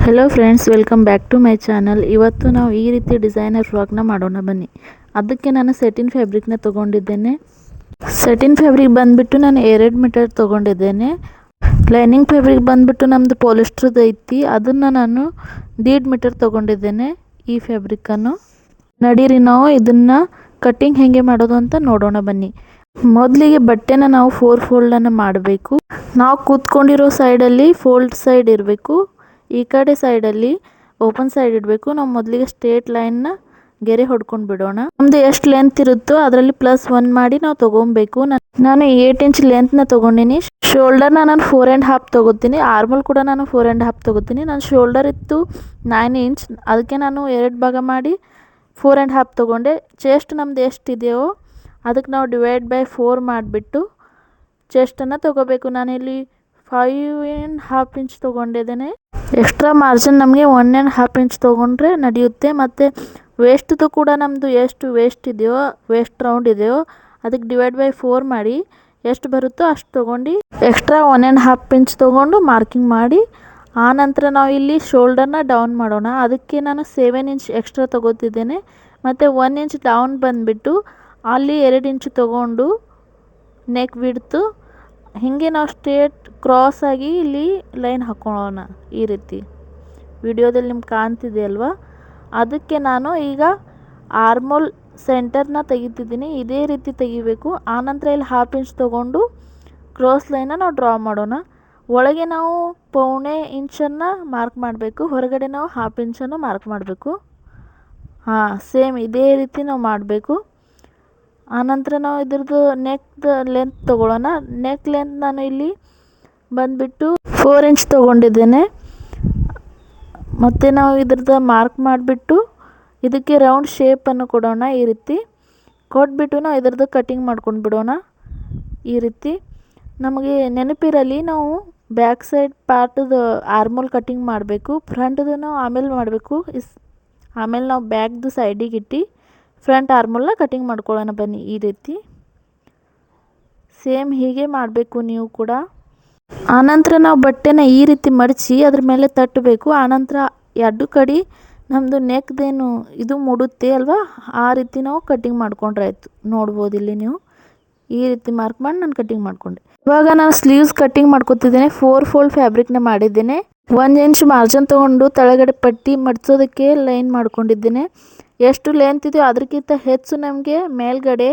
Hello friends, welcome back to my channel. ಇವತ್ತು ನಾವು ಈ ರೀತಿ ಡಿಸೈನರ್ ಫ್ರಾಕ್ನ ಮಾಡೋಣ ಬನ್ನಿ. ಅದಕ್ಕೆ ನಾನು ಸೆಟಿನ್ ಫ್ಯಾಬ್ರಿಕ್ನ ತೊಗೊಂಡಿದ್ದೇನೆ. ಸೆಟಿನ್ ಫ್ಯಾಬ್ರಿಕ್ ಬಂದುಬಿಟ್ಟು ನಾನು 2 ಮೀಟರ್ ತೊಗೊಂಡಿದ್ದೇನೆ. ಲೈನಿಂಗ್ ಫ್ಯಾಬ್ರಿಕ್ ಬಂದುಬಿಟ್ಟು ನಮ್ಮದು ಪಾಲಿಸ್ಟ್ರದ್ದು ಐತಿ, ಅದನ್ನು ನಾನು 1.5 ಮೀಟರ್ ತೊಗೊಂಡಿದ್ದೇನೆ. ಈ ಫ್ಯಾಬ್ರಿಕ್ಕನ್ನು ನಡೀರಿ ನಾವು ಇದನ್ನು ಕಟ್ಟಿಂಗ್ ಹೇಗೆ ಮಾಡೋದು ಅಂತ ನೋಡೋಣ ಬನ್ನಿ. ಮೊದಲಿಗೆ ಬಟ್ಟೆನ ನಾವು 4 ಫೋಲ್ಡನ್ನು ಮಾಡಬೇಕು. ನಾವು ಕೂತ್ಕೊಂಡಿರೋ ಸೈಡಲ್ಲಿ ಫೋಲ್ಡ್ ಸೈಡ್ ಇರಬೇಕು, ಈ ಕಡೆ ಸೈಡಲ್ಲಿ ಓಪನ್ ಸೈಡ್ ಇಡಬೇಕು. ನಾವು ಮೊದಲಿಗೆ ಸ್ಟ್ರೇಟ್ ಲೈನ್ನ ಗೆರೆ ಹೊಡ್ಕೊಂಡು ಬಿಡೋಣ. ನಮ್ಮದು ಎಷ್ಟು ಲೆಂತ್ ಇರುತ್ತೋ ಅದರಲ್ಲಿ +1 ಮಾಡಿ ನಾವು ತೊಗೊಬೇಕು. ನಾನು 8 ಇಂಚ್ ಲೆಂತ್ನ ತೊಗೊಂಡಿನಿ. ಶೋಲ್ಡರ್ನ ನಾನು 4.5 ತೊಗೋತೀನಿ. ಆರ್ಮಲ್ ಕೂಡ ನಾನು 4.5 ತೊಗೋತೀನಿ. ನನ್ನ ಶೋಲ್ಡರ್ ಇತ್ತು 9 ಇಂಚ್, ಅದಕ್ಕೆ ನಾನು 2 ಭಾಗ ಮಾಡಿ 4.5 ತೊಗೊಂಡೆ. ಚೆಸ್ಟ್ ನಮ್ದು ಎಷ್ಟಿದೆಯೋ ಅದಕ್ಕೆ ನಾವು /4 ಮಾಡಿಬಿಟ್ಟು ಚೆಸ್ಟನ್ನು ತೊಗೋಬೇಕು. ನಾನಿಲ್ಲಿ 5.5 ಇಂಚ್ ತೊಗೊಂಡಿದ್ದೇನೆ. ಎಕ್ಸ್ಟ್ರಾ ಮಾರ್ಜಿನ್ ನಮಗೆ 1.5 ಇಂಚ್ ತೊಗೊಂಡ್ರೆ ನಡೆಯುತ್ತೆ. ಮತ್ತು ವೇಸ್ಟ್ದು ಕೂಡ ನಮ್ಮದು ಎಷ್ಟು ವೇಸ್ಟ್ ಇದೆಯೋ, ವೇಸ್ಟ್ ರೌಂಡ್ ಇದೆಯೋ ಅದಕ್ಕೆ /4 ಮಾಡಿ ಎಷ್ಟು ಬರುತ್ತೋ ಅಷ್ಟು ತೊಗೊಂಡು ಎಕ್ಸ್ಟ್ರಾ 1.5 ಇಂಚ್ ತೊಗೊಂಡು ಮಾರ್ಕಿಂಗ್ ಮಾಡಿ, ಆನಂತರ ನಾವು ಇಲ್ಲಿ ಶೋಲ್ಡರ್ನ ಡೌನ್ ಮಾಡೋಣ. ಅದಕ್ಕೆ ನಾನು 7 ಇಂಚ್ ಎಕ್ಸ್ಟ್ರಾ ತೊಗೋತಿದ್ದೇನೆ. ಮತ್ತು 1 ಇಂಚ್ ಡೌನ್ ಬಂದುಬಿಟ್ಟು ಅಲ್ಲಿ 2 ಇಂಚ್ ತೊಗೊಂಡು ನೆಕ್ ಬಿಡ್ತು ಹೀಗೆ ನಾವು ಸ್ಟ್ರೇಟ್ ಕ್ರಾಸ್ ಆಗಿ ಇಲ್ಲಿ ಲೈನ್ ಹಾಕೊಳ್ಳೋಣ. ಈ ರೀತಿ ವಿಡಿಯೋದಲ್ಲಿ ನಿಮ್ಗೆ ಕಾಣ್ತಿದೆ ಅಲ್ವಾ, ಅದಕ್ಕೆ ನಾನು ಈಗ ಆರ್ಮೋಲ್ ಸೆಂಟರ್ನ ತೆಗಿತಿದ್ದೀನಿ. ಇದೇ ರೀತಿ ತೆಗಿಬೇಕು. ಆನಂತರ ಇಲ್ಲಿ 1/2 ಇಂಚ್ ತೊಗೊಂಡು ಕ್ರಾಸ್ ಲೈನ್ನ ನಾವು ಡ್ರಾ ಮಾಡೋಣ. ಒಳಗೆ ನಾವು 1/4 ಇಂಚನ್ನು ಮಾರ್ಕ್ ಮಾಡಬೇಕು, ಹೊರಗಡೆ ನಾವು 1/2 ಇಂಚನ್ನು ಮಾರ್ಕ್ ಮಾಡಬೇಕು. ಸೇಮ್ ಇದೇ ರೀತಿ ನಾವು ಮಾಡಬೇಕು. ಆನಂತರ ನಾವು ಇದ್ರದ್ದು ನೆಕ್ದು ಲೆಂತ್ ತೊಗೊಳ್ಳೋಣ. ನೆಕ್ ಲೆಂತ್ ನಾನು ಇಲ್ಲಿ ಬಂದುಬಿಟ್ಟು 4 ಇಂಚ್ ತೊಗೊಂಡಿದ್ದೇನೆ. ಮತ್ತು ನಾವು ಇದ್ರದ್ದು ಮಾರ್ಕ್ ಮಾಡಿಬಿಟ್ಟು ಇದಕ್ಕೆ ರೌಂಡ್ ಶೇಪನ್ನು ಕೊಡೋಣ. ಈ ರೀತಿ ಕೊಟ್ಬಿಟ್ಟು ನಾವು ಇದ್ರದ್ದು ಕಟಿಂಗ್ ಮಾಡ್ಕೊಂಡು ಬಿಡೋಣ. ಈ ರೀತಿ ನಮಗೆ ನೆನಪಿರಲಿ, ನಾವು ಬ್ಯಾಕ್ ಸೈಡ್ ಪಾರ್ಟದು ಆರ್ಮೋಲ್ ಕಟಿಂಗ್ ಮಾಡಬೇಕು. ಫ್ರಂಟ್ದು ನಾವು ಆಮೇಲೆ ಮಾಡಬೇಕು. ಆಮೇಲೆ ನಾವು ಬ್ಯಾಕ್ದು ಸೈಡಿಗೆ ಇಟ್ಟು ಫ್ರಂಟ್ ಆರ್ಮೋಲ್ನ ಕಟಿಂಗ್ ಮಾಡ್ಕೊಳ್ಳೋಣ ಬನ್ನಿ. ಈ ರೀತಿ ಸೇಮ್ ಹೀಗೆ ಮಾಡಬೇಕು ನೀವು ಕೂಡ. ಆನಂತರ ನಾವು ಬಟ್ಟೆನ ಈ ರೀತಿ ಮಡಚಿ ಅದ್ರ ಮೇಲೆ ತಟ್ಟಬೇಕು. ಆನಂತರ 2 ಕಡೆ ನಮ್ಮದು ನೆಕ್ದೇನು ಇದು ಮೂಡುತ್ತೆ ಅಲ್ವಾ, ಆ ರೀತಿ ನಾವು ಕಟಿಂಗ್ ಮಾಡ್ಕೊಂಡ್ರೆ ಆಯಿತು. ನೋಡ್ಬೋದು ಇಲ್ಲಿ ನೀವು ಈ ರೀತಿ ಮಾರ್ಕ್ ಮಾಡಿ ನಾನು ಕಟಿಂಗ್ ಮಾಡ್ಕೊಂಡೆ. ಇವಾಗ ನಾನು ಸ್ಲೀವ್ಸ್ ಕಟಿಂಗ್ ಮಾಡ್ಕೊತಿದ್ದೇನೆ. 4 ಫೋಲ್ಡ್ ಫ್ಯಾಬ್ರಿಕ್ನ ಮಾಡಿದ್ದೇನೆ. 1 ಇಂಚ್ ಮಾರ್ಜಿನ್ ತೊಗೊಂಡು ತೆಳಗಡೆ ಪಟ್ಟಿ ಮಡಿಸೋದಕ್ಕೆ ಲೈನ್ ಮಾಡ್ಕೊಂಡಿದ್ದೇನೆ. ಎಷ್ಟು ಲೆಂತ್ ಇದೆಯೋ ಅದಕ್ಕಿಂತ ಹೆಚ್ಚು ನಮಗೆ ಮೇಲ್ಗಡೆ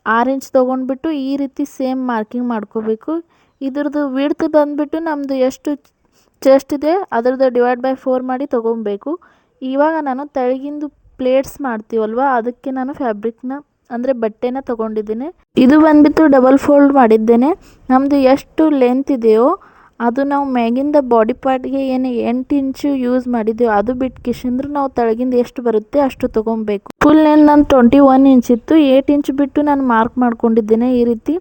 6 ಇಂಚ್ ತೊಗೊಂಡ್ಬಿಟ್ಟು ಈ ರೀತಿ ಸೇಮ್ ಮಾರ್ಕಿಂಗ್ ಮಾಡ್ಕೋಬೇಕು. ಇದ್ರದ್ದು ವಿಡ್ತ್ ಬಂದುಬಿಟ್ಟು ನಮ್ಮದು ಎಷ್ಟು ಚೆಸ್ಟ್ ಇದೆ ಅದರದ್ದು /4 ಮಾಡಿ ತೊಗೊಬೇಕು. ಇವಾಗ ನಾನು ತೆಳಗಿಂದು ಪ್ಲೇಟ್ಸ್ ಮಾಡ್ತೀವಲ್ವ, ಅದಕ್ಕೆ ನಾನು ಫ್ಯಾಬ್ರಿಕ್ನ ಅಂದರೆ ಬಟ್ಟೆನ ತೊಗೊಂಡಿದ್ದೇನೆ. ಇದು ಬಂದುಬಿಟ್ಟು ಡಬಲ್ ಫೋಲ್ಡ್ ಮಾಡಿದ್ದೇನೆ. ನಮ್ಮದು ಎಷ್ಟು ಲೆಂತ್ ಇದೆಯೋ ಅದು ನಾವು ಮ್ಯಾಗಿಂದ ಬಾಡಿ ಪಾರ್ಟ್ಗೆ ಏನು 8 ಇಂಚು ಯೂಸ್ ಮಾಡಿದ್ದೆವು ಅದು ಬಿಟ್ಟು ಕಿಶಂದ್ರೆ ನಾವು ತೆಳಗಿಂದ ಎಷ್ಟು ಬರುತ್ತೆ ಅಷ್ಟು ತೊಗೊಬೇಕು. ಫುಲ್ ಲೆಂತ್ ನಾನು 21 ಇಂಚ್ ಇತ್ತು. 8 ಇಂಚ್ ಬಿಟ್ಟು ನಾನು ಮಾರ್ಕ್ ಮಾಡ್ಕೊಂಡಿದ್ದೇನೆ. ಈ ರೀತಿ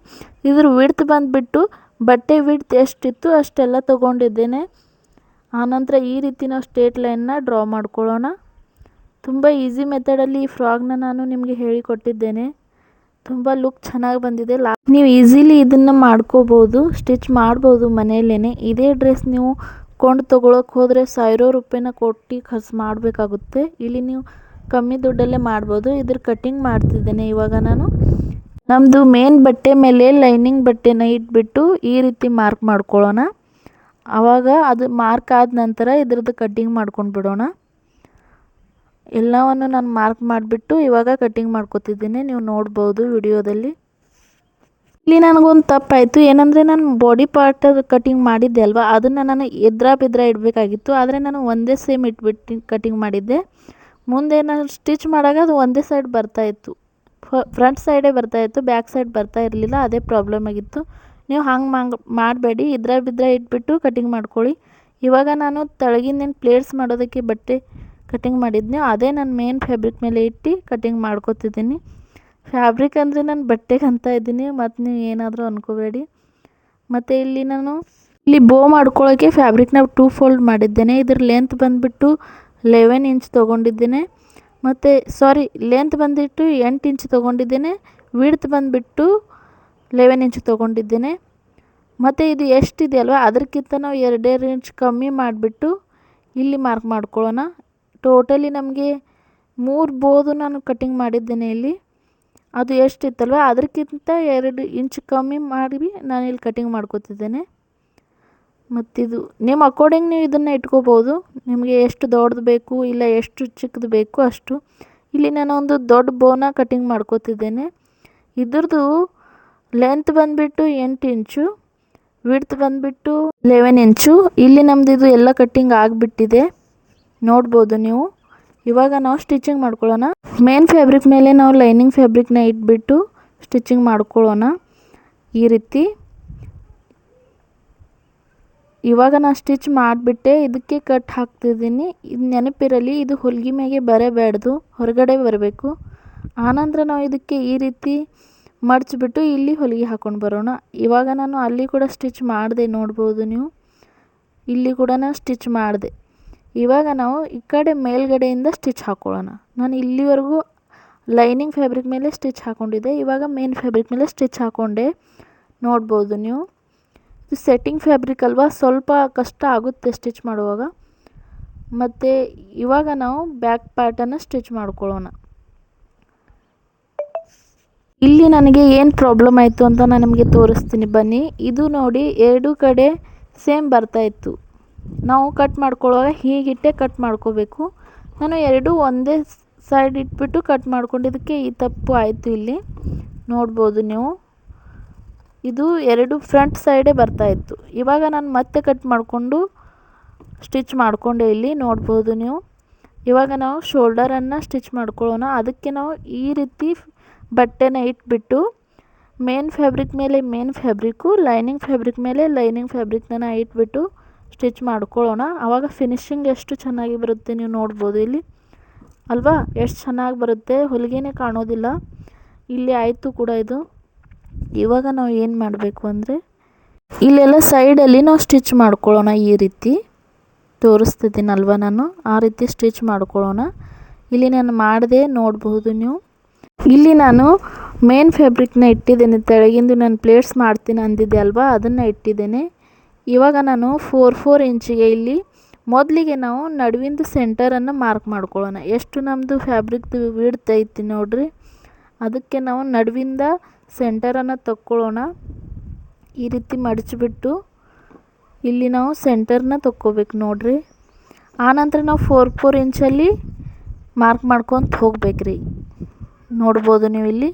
ಇದ್ರ ವಿಡ್ತ್ ಬಂದುಬಿಟ್ಟು ಬಟ್ಟೆ ವಿಡ್ತ್ ಎಷ್ಟಿತ್ತು ಅಷ್ಟೆಲ್ಲ ತೊಗೊಂಡಿದ್ದೇನೆ. ಆನಂತರ ಈ ರೀತಿ ನಾವು ಸ್ಟ್ರೇಟ್ ಲೈನ್ನ ಡ್ರಾ ಮಾಡ್ಕೊಳ್ಳೋಣ. ತುಂಬ ಈಸಿ ಮೆಥಡಲ್ಲಿ ಈ ಫ್ರಾಕ್ನ ನಾನು ನಿಮಗೆ ಹೇಳಿಕೊಟ್ಟಿದ್ದೇನೆ. ತುಂಬ ಲುಕ್ ಚೆನ್ನಾಗಿ ಬಂದಿದೆ. ನೀವು ಈಸಿಲಿ ಇದನ್ನು ಮಾಡ್ಕೋಬೋದು, ಸ್ಟಿಚ್ ಮಾಡ್ಬೋದು ಮನೆಯಲ್ಲೇ. ಇದೇ ಡ್ರೆಸ್ ನೀವು ಕೊಂಡು ತೊಗೊಳಕ್ಕೆ ಹೋದರೆ 1000 ರೂಪಾಯಿನ ಕೊಟ್ಟು ಖರ್ಚು ಮಾಡಬೇಕಾಗುತ್ತೆ. ಇಲ್ಲಿ ನೀವು ಕಮ್ಮಿ ದುಡ್ಡಲ್ಲೇ ಮಾಡ್ಬೋದು. ಇದ್ರ ಕಟ್ಟಿಂಗ್ ಮಾಡ್ತಿದ್ದೇನೆ ಇವಾಗ ನಾನು. ನಮ್ಮದು ಮೇನ್ ಬಟ್ಟೆ ಮೇಲೆ ಲೈನಿಂಗ್ ಬಟ್ಟೆನ ಇಟ್ಬಿಟ್ಟು ಈ ರೀತಿ ಮಾರ್ಕ್ ಮಾಡ್ಕೊಳ್ಳೋಣ. ಆವಾಗ ಅದು ಮಾರ್ಕ್ ಆದ ನಂತರ ಇದ್ರದ್ದು ಕಟ್ಟಿಂಗ್ ಮಾಡ್ಕೊಂಡು ಬಿಡೋಣ. ಎಲ್ಲವನ್ನು ನಾನು ಮಾರ್ಕ್ ಮಾಡಿಬಿಟ್ಟು ಇವಾಗ ಕಟ್ಟಿಂಗ್ ಮಾಡ್ಕೊತಿದ್ದೀನಿ. ನೀವು ನೋಡ್ಬೋದು ವಿಡಿಯೋದಲ್ಲಿ. ಇಲ್ಲಿ ನನಗೊಂದು ತಪ್ಪಾಯಿತು. ಏನಂದರೆ ನಾನು ಬಾಡಿ ಪಾರ್ಟ್ ಕಟಿಂಗ್ ಮಾಡಿದ್ದೆ ಅಲ್ವಾ, ಅದನ್ನು ನಾನು ಎದ್ರ ಇಡಬೇಕಾಗಿತ್ತು. ಆದರೆ ನಾನು ಒಂದೇ ಸೇಮ್ ಇಟ್ಬಿಟ್ಟು ಕಟಿಂಗ್ ಮಾಡಿದ್ದೆ. ಮುಂದೆ ನಾನು ಸ್ಟಿಚ್ ಮಾಡಾಗ ಅದು ಒಂದೇ ಸೈಡ್ ಬರ್ತಾಯಿತ್ತು, ಫ್ರಂಟ್ ಸೈಡೇ ಬರ್ತಾಯಿತ್ತು, ಬ್ಯಾಕ್ ಸೈಡ್ ಬರ್ತಾ ಇರಲಿಲ್ಲ. ಅದೇ ಪ್ರಾಬ್ಲಮ್ ಆಗಿತ್ತು. ನೀವು ಹಂಗೆ ಮಾಡಬೇಡಿ, ಇದ್ರ ಇಟ್ಬಿಟ್ಟು ಕಟಿಂಗ್ ಮಾಡ್ಕೊಳ್ಳಿ. ಇವಾಗ ನಾನು ತೆಳಗಿಂದೇನು ಪ್ಲೇಟ್ಸ್ ಮಾಡೋದಕ್ಕೆ ಬಟ್ಟೆ ಕಟಿಂಗ್ ಮಾಡಿದ್ನಿ ಅದೇ ನಾನು ಮೇನ್ ಫ್ಯಾಬ್ರಿಕ್ ಮೇಲೆ ಇಟ್ಟು ಕಟಿಂಗ್ ಮಾಡ್ಕೊತಿದ್ದೀನಿ. ಫ್ಯಾಬ್ರಿಕ್ ಅಂದರೆ ನಾನು ಬಟ್ಟೆಗೆ ಅಂತ ಇದ್ದೀನಿ, ಮತ್ತು ನೀವು ಏನಾದರೂ ಅಂದ್ಕೋಬೇಡಿ. ಮತ್ತು ಇಲ್ಲಿ ಬೋ ಮಾಡ್ಕೊಳ್ಳೋಕ್ಕೆ ಫ್ಯಾಬ್ರಿಕ್ನ 2 ಫೋಲ್ಡ್ ಮಾಡಿದ್ದೇನೆ. ಇದ್ರ ಲೆಂತ್ ಬಂದುಬಿಟ್ಟು 11 ಇಂಚ್ ತೊಗೊಂಡಿದ್ದೇನೆ. ಮತ್ತು ಲೆಂತ್ ಬಂದುಬಿಟ್ಟು 8 ಇಂಚ್ ತೊಗೊಂಡಿದ್ದೇನೆ. ವಿಡ್ತ್ ಬಂದುಬಿಟ್ಟು 11 ಇಂಚ್ ತೊಗೊಂಡಿದ್ದೇನೆ. ಮತ್ತು ಇದು ಎಷ್ಟಿದೆಯಲ್ವ ಅದಕ್ಕಿಂತ ನಾವು 2 ಇಂಚ್ ಕಮ್ಮಿ ಮಾಡಿಬಿಟ್ಟು ಇಲ್ಲಿ ಮಾರ್ಕ್ ಮಾಡ್ಕೊಳ್ಳೋಣ. ಟೋಟಲಿ ನಮಗೆ 3 ಬೋದು ನಾನು ಕಟ್ಟಿಂಗ್ ಮಾಡಿದ್ದೇನೆ ಇಲ್ಲಿ. ಅದು ಎಷ್ಟಿತ್ತಲ್ವ ಅದಕ್ಕಿಂತ 2 ಇಂಚ್ ಕಮ್ಮಿ ಮಾಡಿ ನಾನು ಇಲ್ಲಿ ಕಟ್ಟಿಂಗ್ ಮಾಡ್ಕೊತಿದ್ದೇನೆ. ಮತ್ತಿದು ನಿಮ್ಮ ಅಕಾರ್ಡಿಂಗ್ ನೀವು ಇದನ್ನು ಇಟ್ಕೋಬೋದು. ನಿಮಗೆ ಎಷ್ಟು ದೊಡ್ಡದು ಬೇಕು ಇಲ್ಲ ಎಷ್ಟು ಚಿಕ್ಕದು ಬೇಕು ಅಷ್ಟು. ಇಲ್ಲಿ ನಾನು ಒಂದು ದೊಡ್ಡ ಬೋನ ಕಟ್ಟಿಂಗ್ ಮಾಡ್ಕೋತಿದ್ದೇನೆ. ಇದ್ರದ್ದು ಲೆಂತ್ ಬಂದುಬಿಟ್ಟು 8 ಇಂಚು, ವಿಡ್ತ್ ಬಂದುಬಿಟ್ಟು 11 ಇಂಚು. ಇಲ್ಲಿ ನಮ್ಮದು ಇದು ಎಲ್ಲ ಕಟ್ಟಿಂಗ್ ಆಗಿಬಿಟ್ಟಿದೆ, ನೋಡ್ಬೋದು ನೀವು. ಇವಾಗ ನಾವು ಸ್ಟಿಚಿಂಗ್ ಮಾಡ್ಕೊಳ್ಳೋಣ. ಮೇನ್ ಫ್ಯಾಬ್ರಿಕ್ ಮೇಲೆ ನಾವು ಲೈನಿಂಗ್ ಫ್ಯಾಬ್ರಿಕ್ನ ಇಟ್ಬಿಟ್ಟು ಸ್ಟಿಚಿಂಗ್ ಮಾಡ್ಕೊಳ್ಳೋಣ ಈ ರೀತಿ. ಇವಾಗ ನಾನು ಸ್ಟಿಚ್ ಮಾಡಿಬಿಟ್ಟೆ ಇದಕ್ಕೆ ಕಟ್ ಹಾಕ್ತಿದ್ದೀನಿ. ಇದು ನೆನಪಿರಲಿ, ಇದು ಹೊಲಿಗೆ ಮ್ಯಾಗೆ ಬರಬೇಡ್ದು, ಹೊರಗಡೆ ಬರಬೇಕು. ಆನಂತರ ನಾವು ಇದಕ್ಕೆ ಈ ರೀತಿ ಮಡಚಿಬಿಟ್ಟು ಇಲ್ಲಿ ಹೊಲಿಗೆ ಹಾಕ್ಕೊಂಡು ಬರೋಣ. ಇವಾಗ ನಾನು ಅಲ್ಲಿ ಕೂಡ ಸ್ಟಿಚ್ ಮಾಡಿದೆ, ನೋಡ್ಬೋದು ನೀವು. ಇಲ್ಲಿ ಕೂಡ ನಾನು ಸ್ಟಿಚ್ ಮಾಡಿದೆ. ಇವಾಗ ನಾವು ಈ ಕಡೆ ಮೇಲ್ಗಡೆಯಿಂದ ಸ್ಟಿಚ್ ಹಾಕ್ಕೊಳ್ಳೋಣ. ನಾನು ಇಲ್ಲಿವರೆಗೂ ಲೈನಿಂಗ್ ಫ್ಯಾಬ್ರಿಕ್ ಮೇಲೆ ಸ್ಟಿಚ್ ಹಾಕ್ಕೊಂಡಿದ್ದೆ, ಇವಾಗ ಮೇನ್ ಫ್ಯಾಬ್ರಿಕ್ ಮೇಲೆ ಸ್ಟಿಚ್ ಹಾಕ್ಕೊಂಡೆ, ನೋಡ್ಬೋದು ನೀವು. ಇದು ಸೆಟ್ಟಿಂಗ್ ಫ್ಯಾಬ್ರಿಕ್ ಅಲ್ವಾ, ಸ್ವಲ್ಪ ಕಷ್ಟ ಆಗುತ್ತೆ ಸ್ಟಿಚ್ ಮಾಡುವಾಗ. ಮತ್ತು ಇವಾಗ ನಾವು ಬ್ಯಾಕ್ ಪಾರ್ಟನ್ನು ಸ್ಟಿಚ್ ಮಾಡ್ಕೊಳ್ಳೋಣ. ಇಲ್ಲಿ ನನಗೆ ಏನು ಪ್ರಾಬ್ಲಮ್ ಆಯಿತು ಅಂತ ನಾನು ನಿಮಗೆ ತೋರಿಸ್ತೀನಿ ಬನ್ನಿ. ಇದು ನೋಡಿ, ಎರಡೂ ಕಡೆ ಸೇಮ್ ಬರ್ತಾಯಿತ್ತು. ನಾವು ಕಟ್ ಮಾಡ್ಕೊಳ್ಳುವಾಗ ಹೀಗಿಟ್ಟೆ ಕಟ್ ಮಾಡ್ಕೋಬೇಕು. ನಾನು ಎರಡೂ ಒಂದೇ ಸೈಡ್ ಇಟ್ಬಿಟ್ಟು ಕಟ್ ಮಾಡ್ಕೊಂಡಿದ್ದಕ್ಕೆ ಈ ತಪ್ಪು ಆಯಿತು ಇಲ್ಲಿ, ನೋಡ್ಬೋದು ನೀವು. ಇದು ಎರಡು ಫ್ರಂಟ್ ಸೈಡೇ ಬರ್ತಾಯಿತ್ತು. ಇವಾಗ ನಾನು ಮತ್ತೆ ಕಟ್ ಮಾಡಿಕೊಂಡು ಸ್ಟಿಚ್ ಮಾಡಿಕೊಂಡೆ, ಇಲ್ಲಿ ನೋಡ್ಬೋದು ನೀವು. ಇವಾಗ ನಾವು ಶೋಲ್ಡರನ್ನು ಸ್ಟಿಚ್ ಮಾಡ್ಕೊಳ್ಳೋಣ. ಅದಕ್ಕೆ ನಾವು ಈ ರೀತಿ ಬಟ್ಟೆನ ಇಟ್ಬಿಟ್ಟು ಮೇನ್ ಫ್ಯಾಬ್ರಿಕ್ ಮೇಲೆ ಮೇನ್ ಫ್ಯಾಬ್ರಿಕ್ಕು, ಲೈನಿಂಗ್ ಫ್ಯಾಬ್ರಿಕ್ ಮೇಲೆ ಲೈನಿಂಗ್ ಫ್ಯಾಬ್ರಿಕ್ನ ಇಟ್ಬಿಟ್ಟು ಸ್ಟಿಚ್ ಮಾಡ್ಕೊಳ್ಳೋಣ. ಆವಾಗ ಫಿನಿಶಿಂಗ್ ಎಷ್ಟು ಚೆನ್ನಾಗಿ ಬರುತ್ತೆ ನೀವು ನೋಡ್ಬೋದು ಇಲ್ಲಿ ಅಲ್ವಾ, ಎಷ್ಟು ಚೆನ್ನಾಗಿ ಬರುತ್ತೆ, ಹೊಲಿಗೆನೇ ಕಾಣೋದಿಲ್ಲ. ಇಲ್ಲಿ ಆಯಿತು ಕೂಡ ಇದು. ಇವಾಗ ನಾವು ಏನು ಮಾಡಬೇಕು ಅಂದರೆ ಇಲ್ಲೆಲ್ಲ ಸೈಡಲ್ಲಿ ನಾವು ಸ್ಟಿಚ್ ಮಾಡ್ಕೊಳ್ಳೋಣ. ಈ ರೀತಿ ತೋರಿಸ್ತಿದ್ದೀನಲ್ವ ನಾನು, ಆ ರೀತಿ ಸ್ಟಿಚ್ ಮಾಡ್ಕೊಳ್ಳೋಣ. ಇಲ್ಲಿ ನಾನು ಮಾಡಿದೆ, ನೋಡಬಹುದು ನೀವು. ಇಲ್ಲಿ ನಾನು ಮೇನ್ ಫ್ಯಾಬ್ರಿಕ್ನ ಇಟ್ಟಿದ್ದೇನೆ, ತೆಳಗಿಂದು ನಾನು ಪ್ಲೇಟ್ಸ್ ಮಾಡ್ತೀನಿ ಅಂದಿದ್ದೆ ಅಲ್ವಾ, ಅದನ್ನು ಇಟ್ಟಿದ್ದೇನೆ. ಇವಾಗ ನಾನು 4 ಇಂಚಿಗೆ ಇಲ್ಲಿ ಮೊದಲಿಗೆ ನಾವು ನಡುವಿಂದು ಸೆಂಟರನ್ನು ಮಾರ್ಕ್ ಮಾಡ್ಕೊಳ್ಳೋಣ. ಎಷ್ಟು ನಮ್ಮದು ಫ್ಯಾಬ್ರಿಕ್ದು ವಿಡ್ತ್ ಐತಿ ನೋಡ್ರಿ, ಅದಕ್ಕೆ ನಾವು ನಡುವಿಂದ ಸೆಂಟರನ್ನು ತಕ್ಕೊಳ್ಳೋಣ. ಈ ರೀತಿ ಮಡಚಿಬಿಟ್ಟು ಇಲ್ಲಿ ನಾವು ಸೆಂಟರ್ನ ತಕ್ಕೋಬೇಕು ನೋಡ್ರಿ. ಆನಂತರ ನಾವು 4 ಇಂಚಲ್ಲಿ ಮಾರ್ಕ್ ಮಾಡ್ಕೊತ ಹೋಗ್ಬೇಕ್ರಿ, ನೋಡ್ಬೋದು ನೀವು. ಇಲ್ಲಿ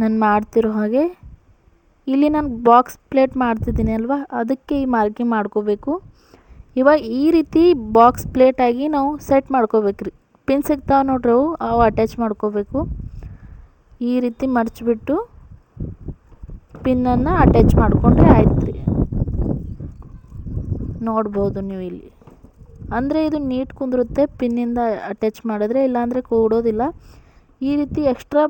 ನಾನು ಮಾಡ್ತಿರೋ ಹಾಗೆ ಇಲ್ಲಿ ನಾನು ಬಾಕ್ಸ್ ಪ್ಲೇಟ್ ಮಾಡ್ತಿದ್ದೀನಿ ಅಲ್ವಾ, ಅದಕ್ಕೆ ಈ ಮಾರ್ಕಿಂಗ್ ಮಾಡ್ಕೋಬೇಕು. ಇವಾಗ ಈ ರೀತಿ ಬಾಕ್ಸ್ ಪ್ಲೇಟಾಗಿ ನಾವು ಸೆಟ್ ಮಾಡ್ಕೋಬೇಕ್ರಿ. ಪಿನ್ ಸಿಗ್ತಾವೆ ನೋಡ್ರಿ, ಅವು ಅಟ್ಯಾಚ್ ಮಾಡ್ಕೋಬೇಕು. ಈ ರೀತಿ ಮಡಚಿಬಿಟ್ಟು ಪಿನ್ನನ್ನು ಅಟ್ಯಾಚ್ ಮಾಡಿಕೊಂಡ್ರೆ ಆಯ್ತು ರೀ, ನೋಡ್ಬೋದು ನೀವು ಇಲ್ಲಿ. ಅಂದರೆ ಇದು ನೀಟ್ ಕುಂದಿರುತ್ತೆ ಪಿನ್ನಿಂದ ಅಟ್ಯಾಚ್ ಮಾಡಿದ್ರೆ, ಇಲ್ಲಾಂದರೆ ಕೂಡೋದಿಲ್ಲ. ಈ ರೀತಿ ಎಕ್ಸ್ಟ್ರಾ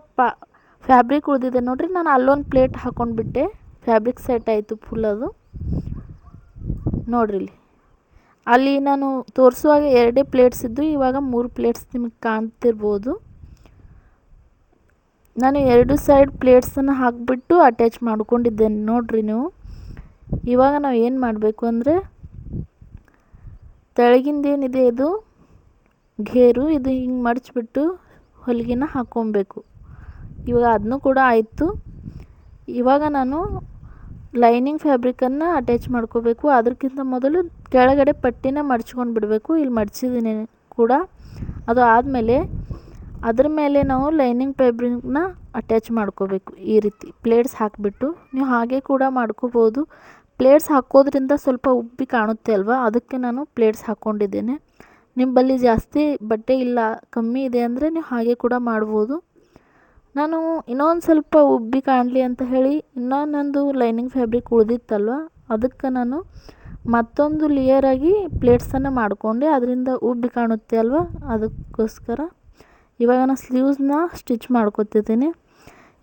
ಫ್ಯಾಬ್ರಿಕ್ ಉಳಿದಿದೆ ನೋಡ್ರಿ, ನಾನು ಅಲ್ಲೊಂದು ಪ್ಲೇಟ್ ಹಾಕ್ಕೊಂಡ್ಬಿಟ್ಟೆ, ಫ್ಯಾಬ್ರಿಕ್ ಸೆಟ್ ಆಯಿತು ಫುಲ್. ಅದು ನೋಡ್ರಿ ಇಲ್ಲಿ, ಅಲ್ಲಿ ನಾನು ತೋರಿಸುವಾಗ 2 ಪ್ಲೇಟ್ಸ್ ಇದ್ದು, ಇವಾಗ 3 ಪ್ಲೇಟ್ಸ್ ನಿಮಗೆ ಕಾಣ್ತಿರ್ಬೋದು. ನಾನು 2 ಸೈಡ್ ಪ್ಲೇಟ್ಸನ್ನು ಹಾಕಿಬಿಟ್ಟು ಅಟ್ಯಾಚ್ ಮಾಡ್ಕೊಂಡಿದ್ದೇನೆ ನೋಡ್ರಿ ನೀವು. ಇವಾಗ ನಾವು ಏನು ಮಾಡಬೇಕು ಅಂದರೆ ತೆಳಗಿಂದೇನಿದೆ ಇದು ಘೇರು, ಇದು ಹಿಂಗೆ ಮಡಚಿಬಿಟ್ಟು ಹೊಲಿಗೆನ ಹಾಕ್ಕೊಬೇಕು. ಇವಾಗ ಅದನ್ನು ಕೂಡ ಆಯಿತು. ಇವಾಗ ನಾನು ಲೈನಿಂಗ್ ಫ್ಯಾಬ್ರಿಕನ್ನು ಅಟ್ಯಾಚ್ ಮಾಡ್ಕೋಬೇಕು. ಅದಕ್ಕಿಂತ ಮೊದಲು ಕೆಳಗಡೆ ಪಟ್ಟಿನ ಮಡ್ಚ್ಕೊಂಡು ಬಿಡಬೇಕು. ಇಲ್ಲಿ ಮಡ್ಚಿದ್ದೀನಿ ಕೂಡ. ಅದು ಆದಮೇಲೆ ಅದ್ರ ಮೇಲೆ ನಾವು ಲೈನಿಂಗ್ ಫ್ಯಾಬ್ರಿಕ್ನ ಅಟ್ಯಾಚ್ ಮಾಡ್ಕೋಬೇಕು. ಈ ರೀತಿ ಪ್ಲೇಟ್ಸ್ ಹಾಕಿಬಿಟ್ಟು ನೀವು ಹಾಗೆ ಕೂಡ ಮಾಡ್ಕೋಬೋದು. ಪ್ಲೇಟ್ಸ್ ಹಾಕೋದ್ರಿಂದ ಸ್ವಲ್ಪ ಉಬ್ಬಿ ಕಾಣುತ್ತೆ ಅಲ್ವಾ, ಅದಕ್ಕೆ ನಾನು ಪ್ಲೇಟ್ಸ್ ಹಾಕ್ಕೊಂಡಿದ್ದೇನೆ. ನಿಮ್ಮಲ್ಲಿ ಜಾಸ್ತಿ ಬಟ್ಟೆ ಇಲ್ಲ, ಕಮ್ಮಿ ಇದೆ ಅಂದರೆ ನೀವು ಹಾಗೆ ಕೂಡ ಮಾಡ್ಬೋದು. ನಾನು ಇನ್ನೊಂದು ಸ್ವಲ್ಪ ಉಬ್ಬಿ ಕಾಣಲಿ ಅಂತ ಹೇಳಿ ಇನ್ನೊಂದೊಂದು ಲೈನಿಂಗ್ ಫ್ಯಾಬ್ರಿಕ್ ಉಳಿದಿತ್ತಲ್ವ, ಅದಕ್ಕೆ ನಾನು ಮತ್ತೊಂದು ಲೇಯರಾಗಿ ಪ್ಲೇಟ್ಸನ್ನು ಮಾಡಿಕೊಂಡೆ, ಅದರಿಂದ ಉಬ್ಬಿ ಕಾಣುತ್ತೆ ಅಲ್ವ, ಅದಕ್ಕೋಸ್ಕರ. ಇವಾಗ ನಾನು ಸ್ಲೀವ್ಸ್ನ ಸ್ಟಿಚ್ ಮಾಡ್ಕೊತಿದ್ದೀನಿ.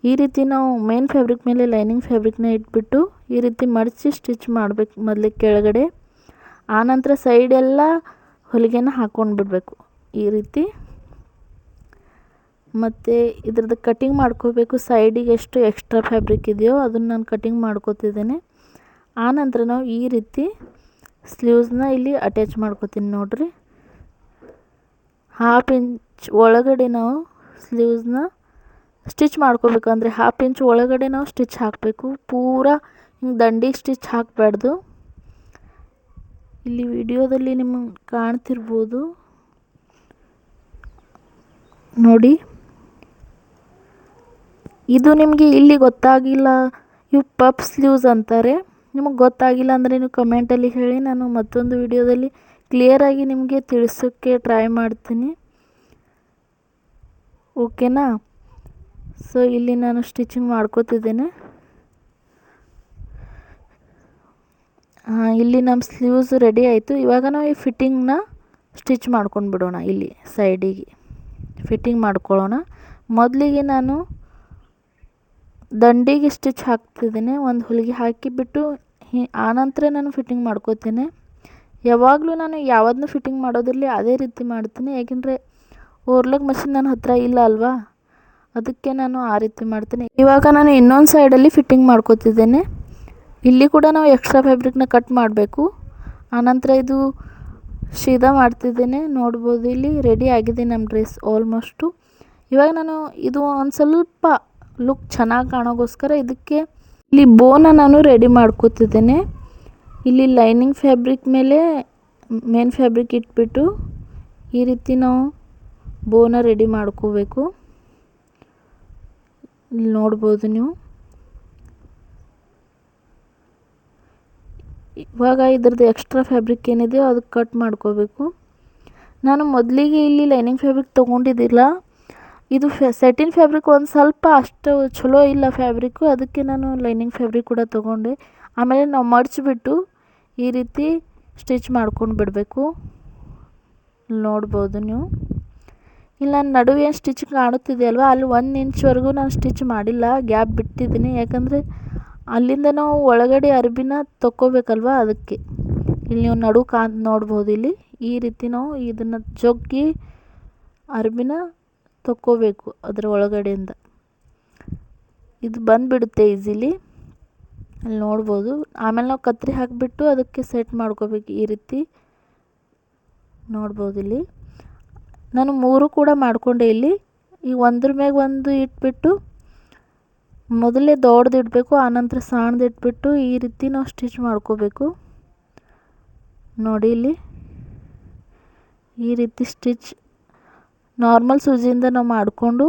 ಈ ರೀತಿ ನಾವು ಮೇನ್ ಫ್ಯಾಬ್ರಿಕ್ ಮೇಲೆ ಲೈನಿಂಗ್ ಫ್ಯಾಬ್ರಿಕ್ನ ಇಟ್ಬಿಟ್ಟು ಈ ರೀತಿ ಮಡಚಿ ಸ್ಟಿಚ್ ಮಾಡಬೇಕು ಮೊದಲಿಗೆ ಕೆಳಗಡೆ. ಆನಂತರ ಸೈಡೆಲ್ಲ ಹೊಲಿಗೆನ ಹಾಕ್ಕೊಂಡು ಬಿಡಬೇಕು ಈ ರೀತಿ. ಮತ್ತು ಇದ್ರದ್ದು ಕಟಿಂಗ್ ಮಾಡ್ಕೋಬೇಕು. ಸೈಡಿಗೆ ಎಷ್ಟು ಎಕ್ಸ್ಟ್ರಾ ಫ್ಯಾಬ್ರಿಕ್ ಇದೆಯೋ ಅದನ್ನು ನಾನು ಕಟಿಂಗ್ ಮಾಡ್ಕೋತಿದ್ದೇನೆ. ಆನಂತರ ನಾವು ಈ ರೀತಿ ಸ್ಲೀವ್ಸ್ನ ಇಲ್ಲಿ ಅಟ್ಯಾಚ್ ಮಾಡ್ಕೋತೀನಿ ನೋಡ್ರಿ. 1/2 ಇಂಚ್ ಒಳಗಡೆ ನಾವು ಸ್ಲೀವ್ಸ್ನ ಸ್ಟಿಚ್ ಮಾಡ್ಕೋಬೇಕು. ಅಂದರೆ 1/2 ಇಂಚ್ ಒಳಗಡೆ ನಾವು ಸ್ಟಿಚ್ ಹಾಕಬೇಕು. ಪೂರಾ ಹಿಂಗೆ ದಂಡಿಗೆ ಸ್ಟಿಚ್ ಹಾಕಬಾರ್ದು. ಇಲ್ಲಿ ವಿಡಿಯೋದಲ್ಲಿ ನಿಮಗೆ ಕಾಣ್ತಿರ್ಬೋದು ನೋಡಿ. ಇದು ನಿಮಗೆ ಇಲ್ಲಿ ಗೊತ್ತಾಗಿಲ್ಲ, ಇವು ಪಫ್ ಸ್ಲೀವ್ಸ್ ಅಂತಾರೆ. ನಿಮಗೆ ಗೊತ್ತಾಗಿಲ್ಲ ಅಂದರೆ ನೀವು ಕಮೆಂಟಲ್ಲಿ ಹೇಳಿ, ನಾನು ಮತ್ತೊಂದು ವಿಡಿಯೋದಲ್ಲಿ ಕ್ಲಿಯರಾಗಿ ನಿಮಗೆ ತಿಳಿಸೋಕ್ಕೆ ಟ್ರೈ ಮಾಡ್ತೀನಿ, ಓಕೆನಾ. ಸೊ ಇಲ್ಲಿ ನಾನು ಸ್ಟಿಚಿಂಗ್ ಮಾಡ್ಕೋತಿದ್ದೇನೆ. ಇಲ್ಲಿ ನಮ್ಮ ಸ್ಲೀವ್ಸ್ ರೆಡಿ ಆಯಿತು. ಇವಾಗ ನಾವು ಈ ಫಿಟ್ಟಿಂಗ್ನ ಸ್ಟಿಚ್ ಮಾಡ್ಕೊಂಡು ಬಿಡೋಣ. ಇಲ್ಲಿ ಸೈಡಿಗೆ ಫಿಟ್ಟಿಂಗ್ ಮಾಡ್ಕೊಳ್ಳೋಣ. ಮೊದಲಿಗೆ ನಾನು ದಂಡಿಗೆ ಸ್ಟಿಚ್ ಹಾಕ್ತಿದ್ದೇನೆ. ಒಂದು ಹೊಲಿಗೆ ಹಾಕಿಬಿಟ್ಟು ಆನಂತರ ನಾನು ಫಿಟ್ಟಿಂಗ್ ಮಾಡ್ಕೋತೇನೆ. ಯಾವಾಗಲೂ ನಾನು ಯಾವುದನ್ನು ಫಿಟ್ಟಿಂಗ್ ಮಾಡೋದ್ರಲ್ಲಿ ಅದೇ ರೀತಿ ಮಾಡ್ತೀನಿ. ಯಾಕೆಂದರೆ ಓರ್ಲಕ್ ಮಷಿನ್ ನನ್ನ ಹತ್ರ ಇಲ್ಲ ಅಲ್ವಾ, ಅದಕ್ಕೆ ನಾನು ಆ ರೀತಿ ಮಾಡ್ತೀನಿ. ಇವಾಗ ನಾನು ಇನ್ನೊಂದು ಸೈಡಲ್ಲಿ ಫಿಟ್ಟಿಂಗ್ ಮಾಡ್ಕೋತಿದ್ದೇನೆ. ಇಲ್ಲಿ ಕೂಡ ನಾವು ಎಕ್ಸ್ಟ್ರಾ ಫ್ಯಾಬ್ರಿಕ್ನ ಕಟ್ ಮಾಡಬೇಕು. ಆನಂತರ ಇದು ಸೀದಾ ಮಾಡ್ತಿದ್ದೇನೆ. ನೋಡ್ಬೋದು ಇಲ್ಲಿ ರೆಡಿ ಆಗಿದೆ ನಮ್ಮ ಡ್ರೆಸ್ ಆಲ್ಮೋಸ್ಟು. ಇವಾಗ ನಾನು ಇದು ಒಂದು ಸ್ವಲ್ಪ ಲುಕ್ ಚೆನ್ನಾಗಿ ಕಾಣೋಗೋಸ್ಕರ ಇದಕ್ಕೆ ಇಲ್ಲಿ ಬೋನ ನಾನು ರೆಡಿ ಮಾಡ್ಕೋತಿದ್ದೇನೆ. ಇಲ್ಲಿ ಲೈನಿಂಗ್ ಫ್ಯಾಬ್ರಿಕ್ ಮೇಲೆ ಮೇನ್ ಫ್ಯಾಬ್ರಿಕ್ ಇಟ್ಬಿಟ್ಟು ಈ ರೀತಿ ನಾವು ಬೋನ ರೆಡಿ ಮಾಡ್ಕೋಬೇಕು. ಇಲ್ಲಿ ನೋಡ್ಬೋದು ನೀವು. ಇವಾಗ ಇದ್ರದ್ದು ಎಕ್ಸ್ಟ್ರಾ ಫ್ಯಾಬ್ರಿಕ್ ಏನಿದೆ ಅದಕ್ಕೆ ಕಟ್ ಮಾಡ್ಕೋಬೇಕು. ನಾನು ಮೊದಲಿಗೆ ಇಲ್ಲಿ ಲೈನಿಂಗ್ ಫ್ಯಾಬ್ರಿಕ್ ತೊಗೊಂಡಿದ್ದಿಲ್ಲ. ಇದು ಸೆಟಿನ್ ಫ್ಯಾಬ್ರಿಕ್ ಒಂದು ಸ್ವಲ್ಪ ಅಷ್ಟು ಚಲೋ ಇಲ್ಲ ಫ್ಯಾಬ್ರಿಕ್ಕು, ಅದಕ್ಕೆ ನಾನು ಲೈನಿಂಗ್ ಫ್ಯಾಬ್ರಿಕ್ ಕೂಡ ತೊಗೊಂಡೆ. ಆಮೇಲೆ ನಾವು ಮಡ್ಚಿಬಿಟ್ಟು ಈ ರೀತಿ ಸ್ಟಿಚ್ ಮಾಡ್ಕೊಂಡು ಬಿಡಬೇಕು. ನೋಡ್ಬೋದು ನೀವು. ಇಲ್ಲಿ ನಾನು ನಡುವೆ ಏನು ಸ್ಟಿಚ್ ಕಾಣುತ್ತಿದೆ ಅಲ್ವಾ, ಅಲ್ಲಿ 1 ಇಂಚ್ವರೆಗೂ ನಾನು ಸ್ಟಿಚ್ ಮಾಡಿಲ್ಲ, ಗ್ಯಾಪ್ ಬಿಟ್ಟಿದ್ದೀನಿ. ಯಾಕಂದರೆ ಅಲ್ಲಿಂದ ನಾವು ಒಳಗಡೆ ಅರ್ಬಿನ ತೊಗೋಬೇಕಲ್ವ, ಅದಕ್ಕೆ. ಇಲ್ಲಿ ನೀವು ನೋಡ್ಬೋದು. ಇಲ್ಲಿ ಈ ರೀತಿ ನಾವು ಇದನ್ನು ಜೊಗ್ಗಿ ಅರ್ಬಿನ ತೊಗೋಬೇಕು ಅದರ ಒಳಗಡೆಯಿಂದ. ಇದು ಬಂದುಬಿಡುತ್ತೆ ಈಸಿಲಿ, ಅಲ್ಲಿ ನೋಡ್ಬೋದು. ಆಮೇಲೆ ನಾವು ಕತ್ರಿ ಹಾಕಿಬಿಟ್ಟು ಅದಕ್ಕೆ ಸೆಟ್ ಮಾಡ್ಕೋಬೇಕು ಈ ರೀತಿ. ನೋಡ್ಬೋದು ಇಲ್ಲಿ ನಾನು 3 ಕೂಡ ಮಾಡಿಕೊಂಡೆ. ಇಲ್ಲಿ ಈಗ ಒಂದ್ರ ಮ್ಯಾಗ ಒಂದು ಇಟ್ಬಿಟ್ಟು ಮೊದಲೇ ದೊಡ್ಡದು ಇಡಬೇಕು, ಆನಂತರ ಸಣ್ಣದು ಇಟ್ಬಿಟ್ಟು ಈ ರೀತಿ ನಾವು ಸ್ಟಿಚ್ ಮಾಡ್ಕೋಬೇಕು. ನೋಡಿ ಇಲ್ಲಿ ಈ ರೀತಿ ಸ್ಟಿಚ್ ನಾರ್ಮಲ್ ಸೂಜಿಯಿಂದ ನಾವು ಮಾಡಿಕೊಂಡು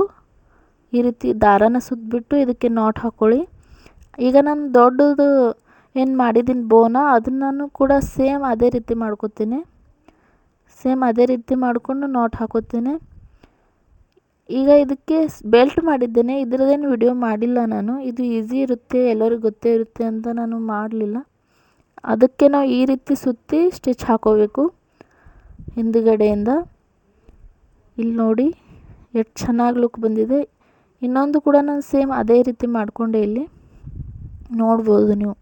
ಈ ರೀತಿ ದಾರಾನ ಸುತ್ತಬಿಟ್ಟು ಇದಕ್ಕೆ ನಾಟ್ ಹಾಕ್ಕೊಳ್ಳಿ. ಈಗ ನಾನು ದೊಡ್ಡದು ಏನು ಮಾಡಿದ್ದೀನಿ ಬೋನ, ಅದನ್ನು ನಾನು ಕೂಡ ಸೇಮ್ ಅದೇ ರೀತಿ ಮಾಡ್ಕೋತೀನಿ. ಸೇಮ್ ಅದೇ ರೀತಿ ಮಾಡಿಕೊಂಡು ನಾಟ್ ಹಾಕೋತೀನಿ. ಈಗ ಇದಕ್ಕೆ ಬೆಲ್ಟ್ ಮಾಡಿದ್ದೇನೆ. ಇದರದ್ದೇನು ವಿಡಿಯೋ ಮಾಡಿಲ್ಲ ನಾನು. ಇದು ಈಸಿ ಇರುತ್ತೆ, ಎಲ್ಲರಿಗೂ ಗೊತ್ತೇ ಇರುತ್ತೆ ಅಂತ ನಾನು ಮಾಡಲಿಲ್ಲ. ಅದಕ್ಕೆ ನಾವು ಈ ರೀತಿ ಸುತ್ತಿ ಸ್ಟಿಚ್ ಹಾಕೋಬೇಕು ಹಿಂದುಗಡೆಯಿಂದ. ಇಲ್ಲಿ ನೋಡಿ ಎಷ್ಟು ಚೆನ್ನಾಗಿ ಲುಕ್ ಬಂದಿದೆ. ಇನ್ನೊಂದು ಕೂಡ ನಾನು ಸೇಮ್ ಅದೇ ರೀತಿ ಮಾಡಿಕೊಂಡೆ. ಇಲ್ಲಿ ನೋಡ್ಬೋದು ನೀವು.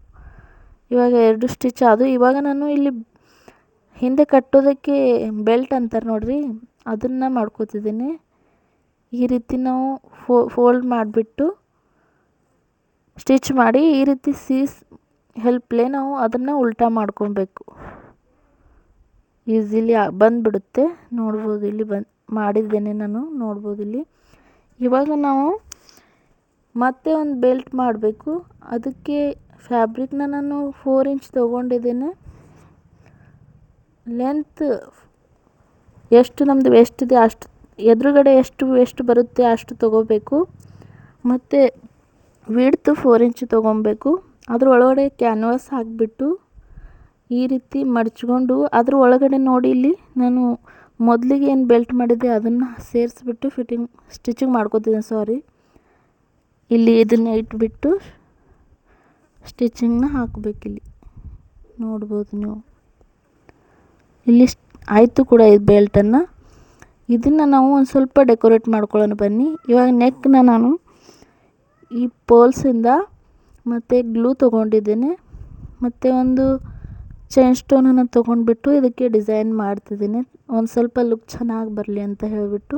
ಇವಾಗ 2 ಸ್ಟಿಚ್ ಆದವು. ಇವಾಗ ನಾನು ಇಲ್ಲಿ ಹಿಂದೆ ಕಟ್ಟೋದಕ್ಕೆ ಬೆಲ್ಟ್ ಅಂತಾರೆ ನೋಡ್ರಿ, ಅದನ್ನು ಮಾಡ್ಕೋತಿದ್ದೀನಿ. ಈ ರೀತಿ ನಾವು ಫೋಲ್ಡ್ ಮಾಡಿಬಿಟ್ಟು ಸ್ಟಿಚ್ ಮಾಡಿ ಈ ರೀತಿ ಸೀಸ್ ಹೆಲ್ಪ್ಲೇ ನಾವು ಅದನ್ನು ಉಲ್ಟಾ ಮಾಡ್ಕೊಬೇಕು. ಈಸಿಲಿ ಬಂದುಬಿಡುತ್ತೆ. ನೋಡ್ಬೋದು ಇಲ್ಲಿ ಮಾಡಿದ್ದೇನೆ ನಾನು, ನೋಡ್ಬೋದು ಇಲ್ಲಿ. ಇವಾಗ ನಾವು ಮತ್ತೆ ಒಂದು ಬೆಲ್ಟ್ ಮಾಡಬೇಕು. ಅದಕ್ಕೆ ಫ್ಯಾಬ್ರಿಕ್ನ ನಾನು 4 ಇಂಚ್ ತೊಗೊಂಡಿದ್ದೇನೆ. ಲೆಂತ್ ಎಷ್ಟು ನಮ್ಮದು ವೇಸ್ಟ್ ಇದೆ ಅಷ್ಟು, ಎದುರುಗಡೆ ಎಷ್ಟು ಬರುತ್ತೆ ಅಷ್ಟು ತೊಗೋಬೇಕು. ಮತ್ತು ವಿಡ್ತ್ 4 ಇಂಚ್ ತೊಗೊಬೇಕು. ಅದ್ರ ಒಳಗಡೆ ಕ್ಯಾನ್ವಾಸ್ ಹಾಕಿಬಿಟ್ಟು ಈ ರೀತಿ ಮಡ್ಚ್ಕೊಂಡು ಅದ್ರ ಒಳಗಡೆ ನೋಡಿ ಇಲ್ಲಿ ನಾನು ಮೊದಲಿಗೆ ಏನು ಬೆಲ್ಟ್ ಮಾಡಿದ್ದೆ ಅದನ್ನು ಸೇರಿಸ್ಬಿಟ್ಟು ಸ್ಟಿಚಿಂಗ್ ಮಾಡ್ಕೋತಿದ್ದೀನಿ. ಇಲ್ಲಿ ಇದನ್ನು ಇಟ್ಬಿಟ್ಟು ಸ್ಟಿಚಿಂಗ್ನ ಹಾಕಬೇಕಿಲ್ಲಿ. ನೋಡ್ಬೋದು ನೀವು. ಇಲ್ಲಿ ಆಯಿತು ಕೂಡ ಈ ಬೆಲ್ಟನ್ನು. ಇದನ್ನು ನಾವು ಒಂದು ಸ್ವಲ್ಪ ಡೆಕೋರೇಟ್ ಮಾಡ್ಕೊಳ್ಳೋಣ ಬನ್ನಿ. ಇವಾಗ ನೆಕ್ನ ನಾನು ಈ ಪೋಲ್ಸಿಂದ ಮತ್ತು ಗ್ಲೂ ತೊಗೊಂಡಿದ್ದೇನೆ, ಮತ್ತು ಒಂದು ಚೈನ್ ಸ್ಟೋನನ್ನು ತೊಗೊಂಡ್ಬಿಟ್ಟು ಇದಕ್ಕೆ ಡಿಸೈನ್ ಮಾಡ್ತಿದ್ದೀನಿ. ಒಂದು ಸ್ವಲ್ಪ ಲುಕ್ ಚೆನ್ನಾಗಿ ಬರಲಿ ಅಂತ ಹೇಳಿಬಿಟ್ಟು.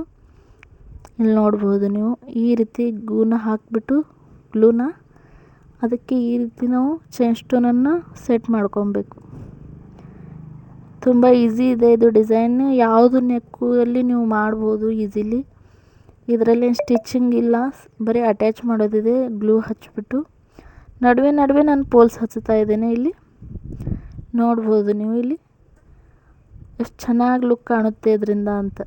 ಇಲ್ಲಿ ನೋಡ್ಬೋದು ನೀವು. ಈ ರೀತಿ ಗ್ಲೂನ ಅದಕ್ಕೆ ಈ ರೀತಿ ನಾವು ಚೈನ್ ಸ್ಟೋನನ್ನು ಸೆಟ್ ಮಾಡ್ಕೊಬೇಕು. ತುಂಬ ಈಸಿ ಇದೆ ಇದು ಡಿಸೈನ್. ಯಾವುದು ನೆಕ್ಕಲ್ಲಿ ನೀವು ಮಾಡ್ಬೋದು ಈಸಿಲಿ. ಇದರಲ್ಲಿ ಸ್ಟಿಚಿಂಗ್ ಇಲ್ಲ, ಬರೀ ಅಟ್ಯಾಚ್ ಮಾಡೋದಿದೆ ಗ್ಲೂ ಹಚ್ಬಿಟ್ಟು. ನಡುವೆ ನಡುವೆ ನಾನು ಪೋಲ್ಸ್ ಹಚ್ಚುತ್ತಾ ಇದ್ದೇನೆ. ಇಲ್ಲಿ ನೋಡ್ಬೋದು ನೀವು ಇಲ್ಲಿ ಎಷ್ಟು ಚೆನ್ನಾಗಿ ಲುಕ್ ಕಾಣುತ್ತೆ ಇದರಿಂದ ಅಂತ.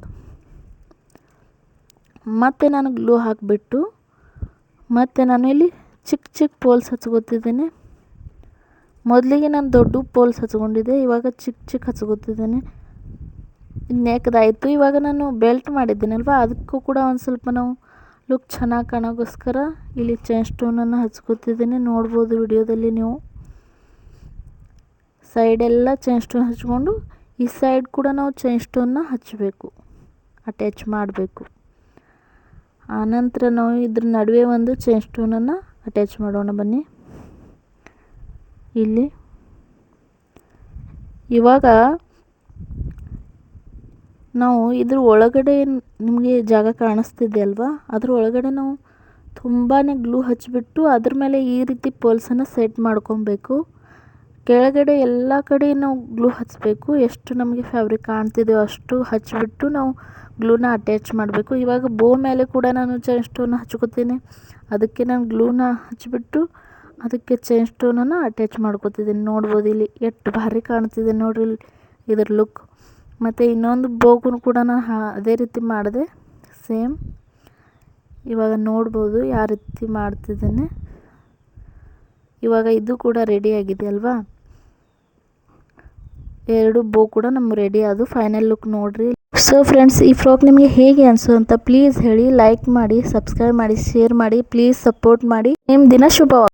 ಮತ್ತೆ ನಾನು ಗ್ಲೂ ಹಾಕಿಬಿಟ್ಟು ಮತ್ತೆ ನಾನು ಇಲ್ಲಿ ಚಿಕ್ಕ ಚಿಕ್ಕ ಪೋಲ್ಸ್ ಹಚ್ಕೋತಿದ್ದೇನೆ. ಮೊದಲಿಗೆ ನಾನು ದೊಡ್ಡ ಪೋಲ್ಸ್ ಹಚ್ಕೊಂಡಿದ್ದೆ, ಇವಾಗ ಚಿಕ್ಕ ಚಿಕ್ಕ ಹಚ್ಕೋತಿದ್ದೇನೆ. ನೆಕ್ದಾಯಿತು. ಇವಾಗ ನಾನು ಬೆಲ್ಟ್ ಮಾಡಿದ್ದೀನಲ್ವ, ಅದಕ್ಕೂ ಕೂಡ ಒಂದು ಸ್ವಲ್ಪ ನಾವು ಲುಕ್ ಚೆನ್ನಾಗಿ ಕಾಣೋಕ್ಕೋಸ್ಕರ ಇಲ್ಲಿ ಚೈನ್ ಸ್ಟೋನನ್ನು ಹಚ್ಕೋತಿದ್ದೀನಿ. ನೋಡ್ಬೋದು ವಿಡಿಯೋದಲ್ಲಿ ನೀವು. ಸೈಡೆಲ್ಲ ಚೈನ್ ಸ್ಟೋನ್ ಹಚ್ಕೊಂಡು ಈ ಸೈಡ್ ಕೂಡ ನಾವು ಚೈನ್ ಸ್ಟೋನ್ನ ಹಚ್ಚಬೇಕು, ಅಟ್ಯಾಚ್ ಮಾಡಬೇಕು. ಆನಂತರ ನಾವು ಇದ್ರ ನಡುವೆ ಒಂದು ಚೈನ್ ಸ್ಟೋನನ್ನು ಅಟ್ಯಾಚ್ ಮಾಡೋಣ ಬನ್ನಿ. ಇಲ್ಲಿ ಇವಾಗ ನಾವು ಇದ್ರ ಒಳಗಡೆ ನಿಮಗೆ ಜಾಗ ಕಾಣಿಸ್ತಿದೆ ಅಲ್ವಾ, ಅದ್ರ ಒಳಗಡೆ ನಾವು ತುಂಬಾ ಗ್ಲೂ ಹಚ್ಚಿಬಿಟ್ಟು ಅದ್ರ ಮೇಲೆ ಈ ರೀತಿ ಪೋಲ್ಸನ್ನು ಸೆಟ್ ಮಾಡ್ಕೊಬೇಕು. ಕೆಳಗಡೆ ಎಲ್ಲ ಕಡೆ ನಾವು ಗ್ಲೂ ಹಚ್ಚಬೇಕು. ಎಷ್ಟು ನಮಗೆ ಫ್ಯಾಬ್ರಿಕ್ ಕಾಣ್ತಿದೆಯೋ ಅಷ್ಟು ಹಚ್ಚಿಬಿಟ್ಟು ನಾವು ಗ್ಲೂನ ಅಟ್ಯಾಚ್ ಮಾಡಬೇಕು. ಇವಾಗ ಬೋ ಮೇಲೆ ಕೂಡ ನಾನು ಚೈನ್ ಸ್ಟೋನ್ ಹಚ್ಕೋತೀನಿ. ಅದಕ್ಕೆ ನಾನು ಗ್ಲೂನ ಹಚ್ಚಿಬಿಟ್ಟು ಅದಕ್ಕೆ ಚೈನ್ ಸ್ಟೋನನ್ನು ಅಟ್ಯಾಚ್ ಮಾಡ್ಕೋತಿದ್ದೀನಿ. ನೋಡ್ಬೋದು ಇಲ್ಲಿ ಎಷ್ಟು ಭಾರಿ ಕಾಣ್ತಿದೆ ನೋಡ್ರಿ ಇದ್ರ ಲುಕ್. ಮತ್ತು ಇನ್ನೊಂದು ಬೋಗೂ ಕೂಡ ನಾನು ಅದೇ ರೀತಿ ಮಾಡಿದೆ ಸೇಮ್. ಇವಾಗ ನೋಡ್ಬೋದು ಯಾವ ರೀತಿ ಮಾಡ್ತಿದ್ದೇನೆ. ಇವಾಗ ಇದು ಕೂಡ ರೆಡಿ ಆಗಿದೆ ಅಲ್ವಾ, ಎರಡು ಬೋ ಕೂಡ ನಮ್ಗೆ ರೆಡಿ ಆದವು. ಫೈನಲ್ ಲುಕ್ ನೋಡ್ರಿ. ಸೊ ಫ್ರೆಂಡ್ಸ್, ಈ ಫ್ರಾಕ್ ನಿಮಗೆ ಹೇಗೆ ಅನಿಸು ಅಂತ ಪ್ಲೀಸ್ ಹೇಳಿ. ಲೈಕ್ ಮಾಡಿ, ಸಬ್ಸ್ಕ್ರೈಬ್ ಮಾಡಿ, ಶೇರ್ ಮಾಡಿ, ಪ್ಲೀಸ್ ಸಪೋರ್ಟ್ ಮಾಡಿ. ನಿಮ್ಮ ದಿನ ಶುಭ.